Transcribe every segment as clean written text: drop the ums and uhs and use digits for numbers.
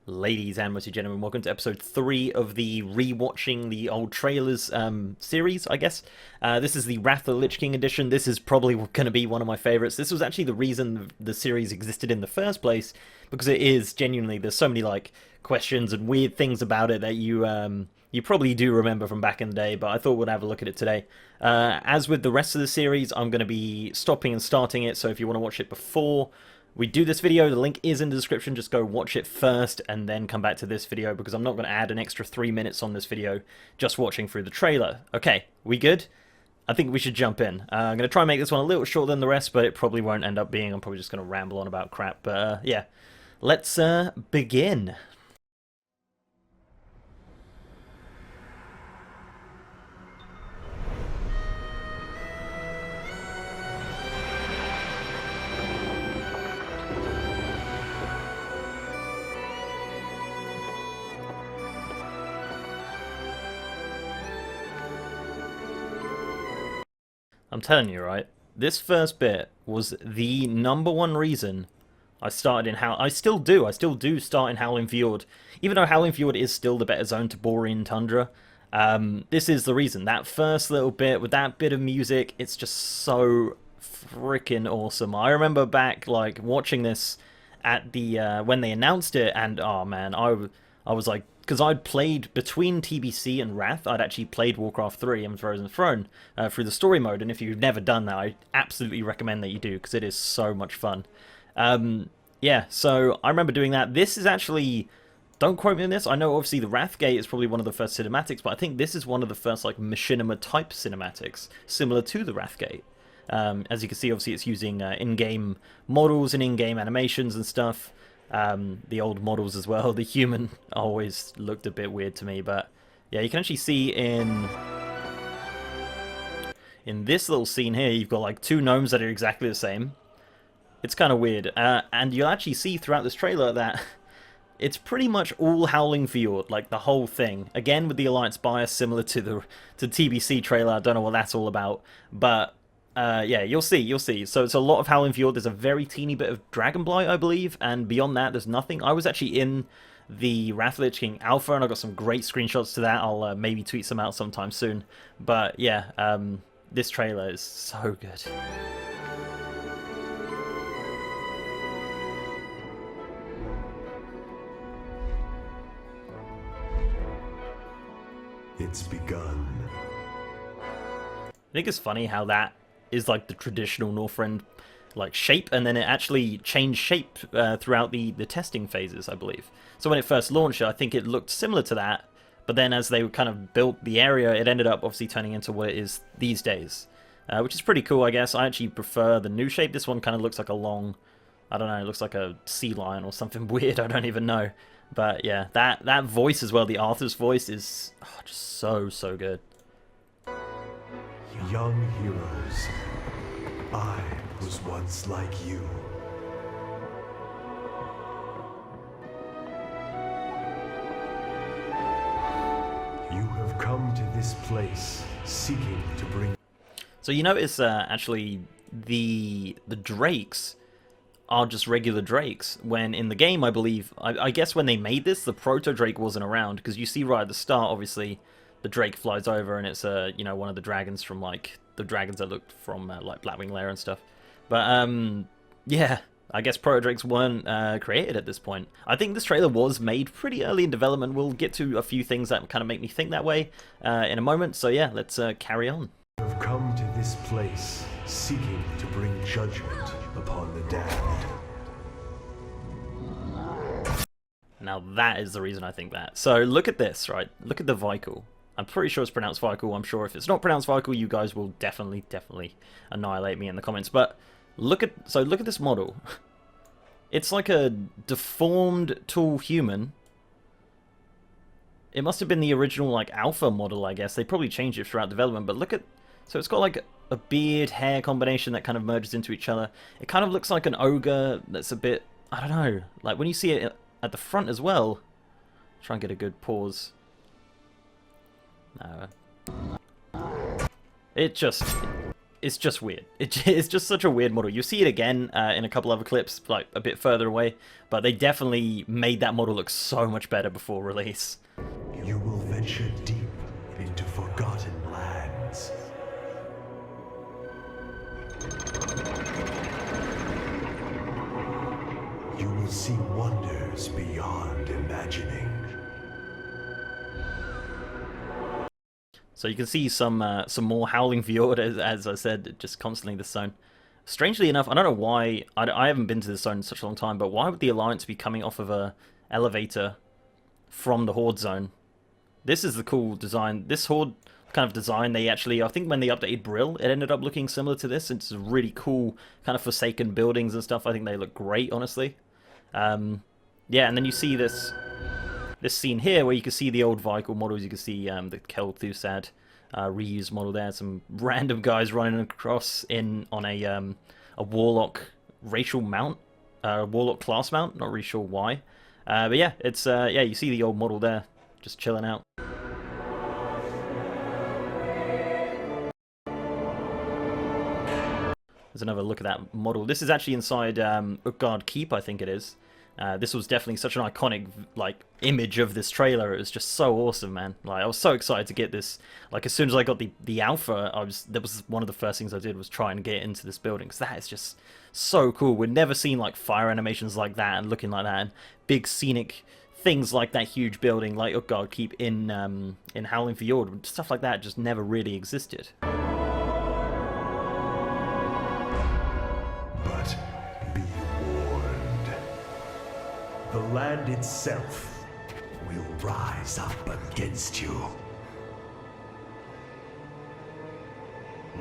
Ladies and mostly gentlemen, welcome to episode 3 of the Rewatching the Old Trailers series, I guess. This is the Wrath of the Lich King edition. This is probably going to be one of my favorites. This was actually the reason the series existed in the first place, because it is genuinely, there's so many like questions and weird things about it that you probably do remember from back in the day, but I thought we'd have a look at it today. As with the rest of the series, I'm going to be stopping and starting it, so if you want to watch it before we do this video, the link is in the description. Just go watch it first and then come back to this video, because I'm not going to add an extra 3 minutes on this video just watching through the trailer. Okay, we good? I think we should jump in. I'm going to try and make this one a little shorter than the rest, but it probably won't end up being. I'm probably just going to ramble on about crap. But yeah, let's begin. I'm telling you, right? This first bit was the #1 reason I started in I still do start in Howling Fjord. Even though Howling Fjord is still the better zone to Borean Tundra, this is the reason. That first little bit with that bit of music, it's just so freaking awesome. I remember back like watching this at the when they announced it, and oh man, I was like, because I'd played between TBC and Wrath, I'd actually played Warcraft 3 and Frozen Throne through the story mode, and if you've never done that, I absolutely recommend that you do, because it is so much fun. Yeah, so I remember doing that. This is actually, don't quote me on this, I know obviously the Wrath Gate is probably one of the first cinematics, but I think this is one of the first like machinima type cinematics, similar to the Wrath Gate. As you can see, obviously it's using in-game models and in-game animations and stuff. The old models as well. The human always looked a bit weird to me, but yeah, you can actually see in this little scene here, you've got like two gnomes that are exactly the same. It's kind of weird, and you'll actually see throughout this trailer that it's pretty much all Howling Fjord, like the whole thing. Again, with the Alliance bias, similar to the TBC trailer. I don't know what that's all about, but yeah, you'll see. So it's a lot of Howling Fjord. There's a very teeny bit of Dragonblight, I believe, and beyond that, there's nothing. I was actually in the Wrath of the Lich King Alpha, and I got some great screenshots to that. I'll maybe tweet some out sometime soon. But yeah, this trailer is so good. It's begun. I think it's funny how that is like the traditional Northrend like shape, and then it actually changed shape throughout the testing phases, I believe. So when it first launched, I think it looked similar to that, but then as they kind of built the area, it ended up obviously turning into what it is these days, which is pretty cool, I guess. I actually prefer the new shape. This one kind of looks like a long, I don't know, it looks like a sea lion or something weird, I don't even know. But yeah, that voice as well, the Arthur's voice is just so good. Young heroes, I was once like you. You have come to this place seeking to bring... So you notice actually the drakes are just regular drakes, when in the game, I believe, I guess when they made this, the proto-drake wasn't around, because you see right at the start, obviously, the drake flies over, and it's you know, one of the dragons from like the dragons that looked from like Blackwing Lair and stuff. But yeah, I guess proto-drakes weren't created at this point. I think this trailer was made pretty early in development. We'll get to a few things that kind of make me think that way in a moment. So yeah, let's carry on. You have come to this place seeking to bring judgment upon the damned. Now that is the reason I think that. So look at this, right? Look at the Vikel. I'm pretty sure it's pronounced Vikel. I'm sure if it's not pronounced Vikel, you guys will definitely annihilate me in the comments. But look at this model. It's like a deformed tall human. It must have been the original like alpha model, I guess. They probably changed it throughout development, but look at, so it's got like a beard hair combination that kind of merges into each other. It kind of looks like an ogre that's a bit, I don't know, like when you see it at the front as well. Try and get a good pause. No. It just, it's just weird. It's just such a weird model. You see it again in a couple other clips, like a bit further away, but they definitely made that model look so much better before release. You will venture deep into forgotten lands. You will see wonders beyond imagining. So you can see some more Howling Fjord, as I said, just constantly in this zone. Strangely enough, I don't know why, I haven't been to this zone in such a long time, but why would the Alliance be coming off of a elevator from the Horde zone? This is the cool design. This Horde kind of design, they actually, I think when they updated Brill, it ended up looking similar to this. It's really cool, kind of forsaken buildings and stuff. I think they look great, honestly. Yeah, and then you see this scene here where you can see the old vehicle models. You can see the Kel'Thuzad reused model there. Some random guys running across on a Warlock racial mount, Warlock class mount. Not really sure why, but yeah, it's yeah, you see the old model there, just chilling out. There's another look at that model. This is actually inside Utgard Keep, I think it is. This was definitely such an iconic like image of this trailer. It was just so awesome, man. Like I was so excited to get this. Like as soon as I got the alpha, that was one of the first things I did was try and get into this building, because that is just so cool. We've never seen like fire animations like that and looking like that, and big scenic things like that huge building like Utgard Keep in Howling Fjord. Stuff like that just never really existed. But be warned. The land itself will rise up against you.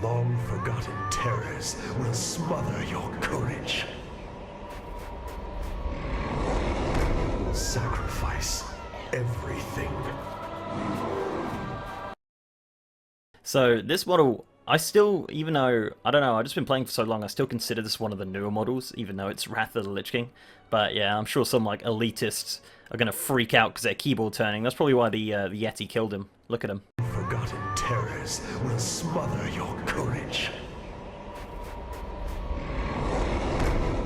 Long-forgotten terrors will smother your courage. Will sacrifice everything. So this model, I still, even though, I don't know, I've just been playing for so long, I still consider this one of the newer models, even though it's Wrath of the Lich King. But yeah, I'm sure some like elitists are going to freak out because their keyboard turning. That's probably why the Yeti killed him. Look at him. Forgotten terrors will smother your courage.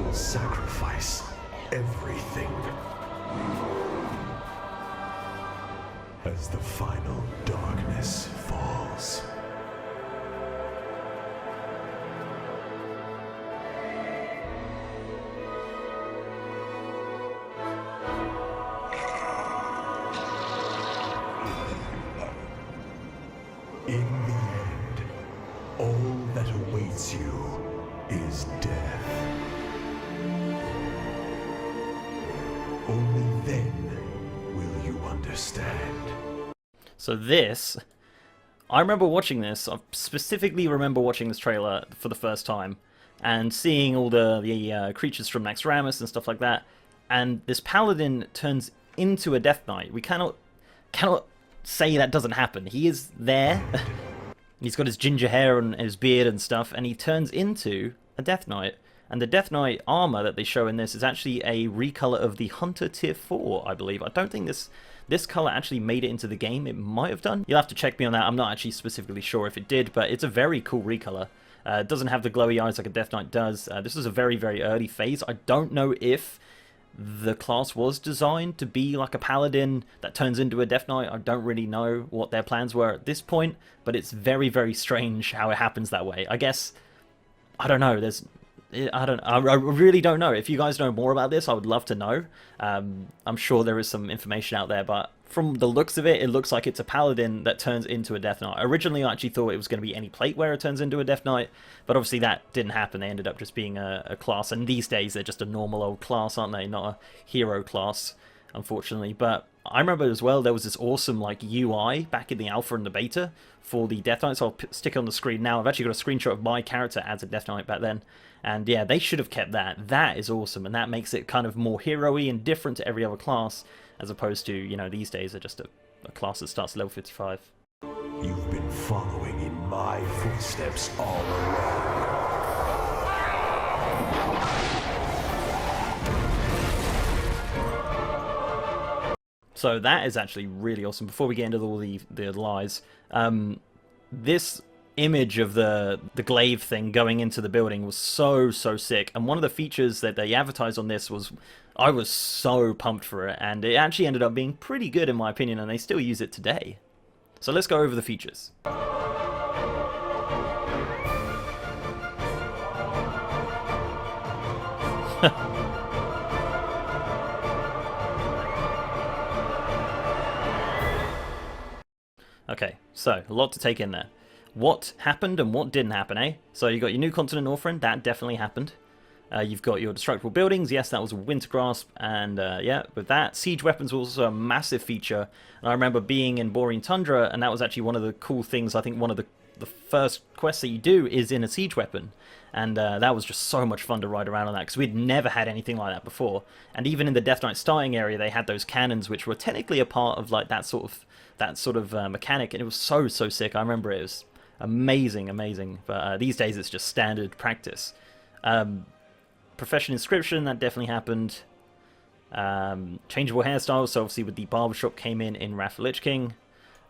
Will sacrifice everything. As the final darkness falls. In the end, all that awaits you is death. Only then will you understand. So this, I remember watching this, I specifically remember watching this trailer for the first time, and seeing all the creatures from Naxxramas and stuff like that, and this paladin turns into a Death Knight. We cannot say that doesn't happen. He is there. He's got his ginger hair and his beard and stuff, and he turns into a Death Knight. And the Death Knight armor that they show in this is actually a recolor of the Hunter Tier 4, I believe. I don't think this color actually made it into the game. It might have done. You'll have to check me on that. I'm not actually specifically sure if it did, but it's a very cool recolor. It doesn't have the glowy eyes like a Death Knight does. This is a very, very early phase. I don't know if the class was designed to be like a paladin that turns into a Death Knight. I don't really know what their plans were at this point, but it's very, very strange how it happens that way. I guess, I don't know, I really don't know. If you guys know more about this, I would love to know. I'm sure there is some information out there, but from the looks of it, it looks like it's a paladin that turns into a Death Knight. Originally, I actually thought it was going to be any plate wearer turns into a Death Knight, but obviously that didn't happen. They ended up just being a class, and these days they're just a normal old class, aren't they? Not a hero class, unfortunately. But I remember as well, there was this awesome like UI back in the alpha and the beta for the Death Knight, so I'll stick it on the screen now. I've actually got a screenshot of my character as a Death Knight back then. And yeah, they should have kept that. That is awesome, and that makes it kind of more hero-y and different to every other class, as opposed to, you know, these days are just a class that starts level 55. You've been following in my footsteps all along. So that is actually really awesome. Before we get into all the lies, this image of the glaive thing going into the building was so sick. And one of the features that they advertised on this was, I was so pumped for it, and it actually ended up being pretty good in my opinion, and they still use it today. So let's go over the features. Okay, so a lot to take in there. What happened and what didn't happen, eh? So you got your new continent Northrend, that definitely happened. You've got your destructible buildings, yes, that was Winter Grasp, and yeah, with that, siege weapons was also a massive feature. And I remember being in Borean Tundra, and that was actually one of the cool things. I think one of the first quests that you do is in a siege weapon, and that was just so much fun to ride around on that, because we'd never had anything like that before. And even in the Death Knight starting area, they had those cannons, which were technically a part of like that sort of mechanic, and it was so sick. I remember it was amazing. But these days, it's just standard practice. Profession inscription, that definitely happened. Changeable hairstyles, so obviously with the barbershop came in Wrath of the Lich King.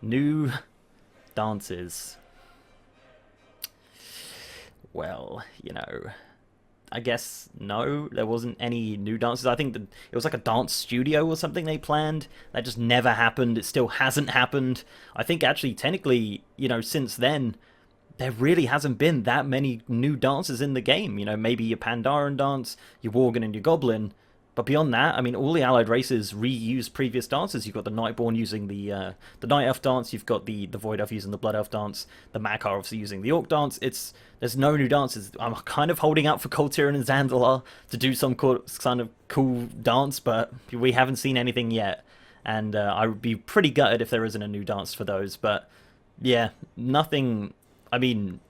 New dances. Well, you know, I guess no, there wasn't any new dances. I think that it was like a dance studio or something they planned. That just never happened. It still hasn't happened. I think actually, technically, you know, since then, there really hasn't been that many new dances in the game. You know, maybe your Pandaren dance, your Worgen and your Goblin. But beyond that, I mean, all the allied races reuse previous dances. You've got the Nightborn using the Night Elf dance. You've got the Void Elf using the Blood Elf dance. The Makar obviously using the Orc dance. There's no new dances. I'm kind of holding out for Kul Tiran and Zandalar to do some kind of cool dance, but we haven't seen anything yet. And I would be pretty gutted if there isn't a new dance for those. But yeah, nothing. I mean,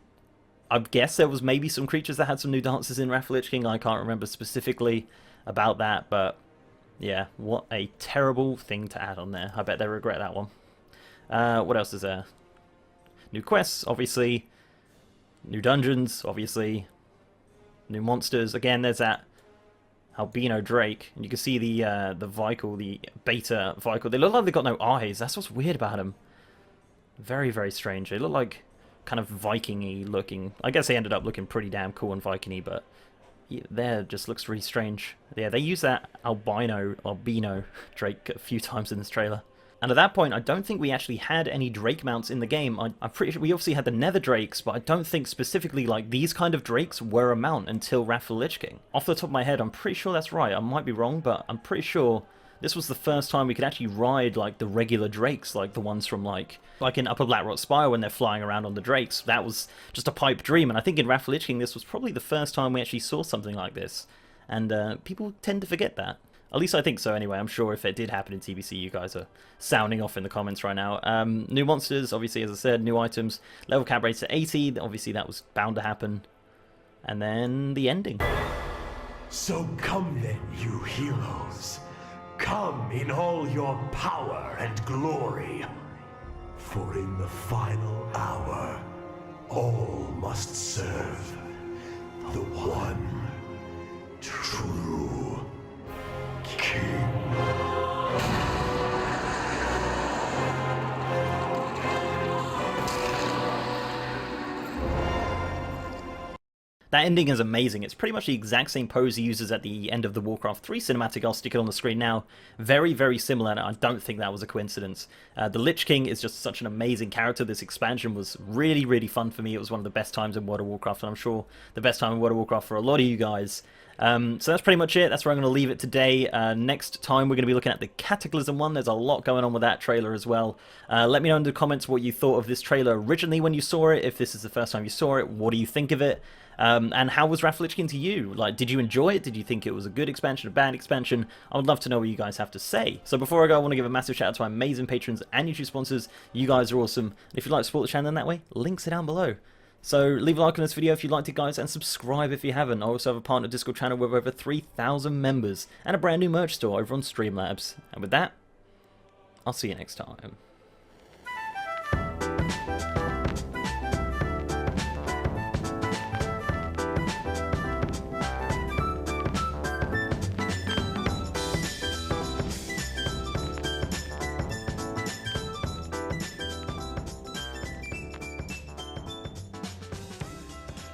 I guess there was maybe some creatures that had some new dances in Wrath of the Lich King. I can't remember specifically about that, but yeah, what a terrible thing to add on there. I bet they regret that one. What else is there? New quests, obviously. New dungeons, obviously. New monsters. Again, there's that albino Drake, and you can see the Vykel, the beta Vykel. They look like they've got no eyes. That's what's weird about them. Very strange. They look like kind of Viking-y looking. I guess they ended up looking pretty damn cool and Viking-y, but yeah, there just looks really strange. Yeah, they use that albino Drake a few times in this trailer. And at that point, I don't think we actually had any Drake mounts in the game. I'm pretty sure we obviously had the Nether Drakes, but I don't think specifically like these kind of Drakes were a mount until Wrath of the Lich King. Off the top of my head, I'm pretty sure that's right. I might be wrong, but I'm pretty sure this was the first time we could actually ride like the regular Drakes, like the ones from like in Upper Blackrock Spire when they're flying around on the Drakes. That was just a pipe dream, and I think in Wrath of the Lich King this was probably the first time we actually saw something like this. And people tend to forget that. At least I think so anyway. I'm sure if it did happen in TBC, you guys are sounding off in the comments right now. New monsters, obviously, as I said, new items. Level cap rates at 80. Obviously, that was bound to happen. And then the ending. So come then, you heroes. Come in all your power and glory. For in the final hour, all must serve the one true King. That ending is amazing. It's pretty much the exact same pose he uses at the end of the Warcraft 3 cinematic. I'll stick it on the screen now. Very similar, and I don't think that was a coincidence. The Lich King is just such an amazing character. This expansion was really fun for me. It was one of the best times in World of Warcraft, and I'm sure the best time in World of Warcraft for a lot of you guys. So that's pretty much it. That's where I'm going to leave it today. Next time we're going to be looking at the Cataclysm one. There's a lot going on with that trailer as well. Let me know in the comments what you thought of this trailer originally when you saw it. If this is the first time you saw it, what do you think of it? And how was Wrath of the Lich King to you? Like, did you enjoy it? Did you think it was a good expansion, a bad expansion? I would love to know what you guys have to say. So before I go, I want to give a massive shout out to my amazing patrons and YouTube sponsors. You guys are awesome. And if you'd like to support the channel in that way, links are down below. So leave a like on this video if you liked it, guys, and subscribe if you haven't. I also have a partner Discord channel with over 3,000 members and a brand new merch store over on Streamlabs. And with that, I'll see you next time.